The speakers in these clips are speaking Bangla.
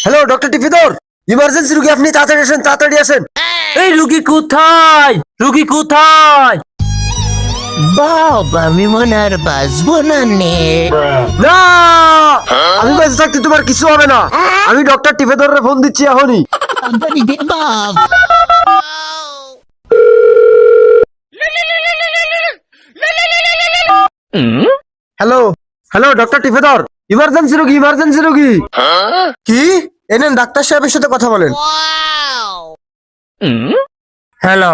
হ্যালো ডক্টর টিফিদর, ইমার্জেন্সি রুগী, আপনি তাড়াতাড়ি আসেন, তাড়াতাড়ি আসেন। এই রুগী কোথায়? রুগী কোথায়? বাবা আমি মনে আর বাঁচবো না নে। না, আমি বেঁচে থাকতে তোমার কিছু হবে না। আমি ডক্টর টিফিদরের ফোন দিচ্ছি এখনই। তাড়াতাড়ি দে বাপ। হ্যালো হ্যালো ডক্টর টিফিদর, ইমার্জেন্সি রুগী, ইমার্জেন্সি রুগী। কি? এনেন ডাক্তার সাহেবের সাথে কথা বলেন। হ্যালো,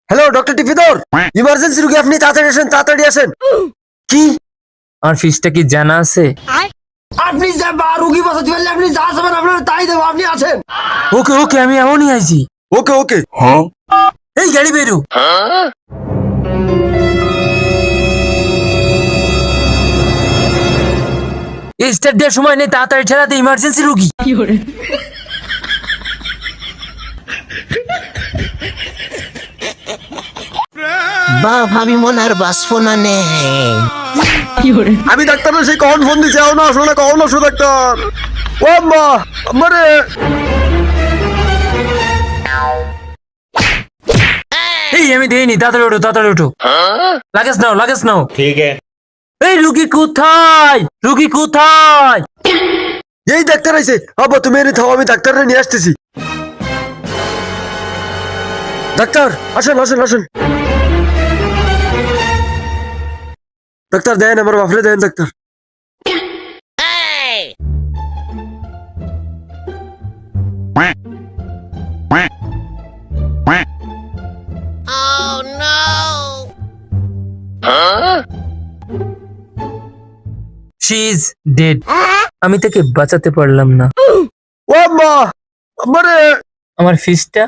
হ্যালো ডক্টর টিফিদর, ইমার্জেন্সি রুগী, আপনি তাড়াতাড়ি আসেন, তাড়াতাড়ি আসেন। কি? আমার ফিসটা কি জানা আছে? আপনি যা রুগী বাঁচাতে পারলে আপনি যা চাবেন আপনার তাই দেবো, আপনি আছেন। ওকে ওকে, আমি এমনই আইছি। ওকে ওকে। এই গাড়ি বেরো। এই স্টার্ট দেওয়ার সময় নেই, তাড়াতাড়ি ঠেলাতে, ইমার্জেন্সি রুগী। বাপ আমি মনে আর বাঁচবো না নে। আমি ডাক্তার সেই কখন ফোন দিচ্ছি, না আসো না, কখন আসো ডাক্তার। ও আম্মা, আমারে এই আমি দেইনি, তাড়াতাড়ি ওঠো, তাড়াতাড়ি ওঠো। লাগেজ নাও, লাগেজ নাও। ठीक है। এই রুগী কোথায়? রুগী কোথায়? এই ডাক্তার আইছে। আব্বা তুমি এনে থাও, আমি ডাক্তাররে নিয়ে আসতেছি। ডাক্তার আসেন আসেন আসেন। ডাক্তার দেন, আমার বাপরে দেন ডাক্তার। She is dead. আমি তাকে বাঁচাতে পারলাম না। ও আম্মা, আমারে। আমার ফিসটা?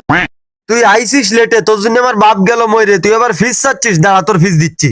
তুই আইসিস লেটে, তোর জন্য আমার বাপ গেল মইরে, তুই আবার ফিস চাচ্ছিস? দাঁড়া, তোর ফিস দিচ্ছি।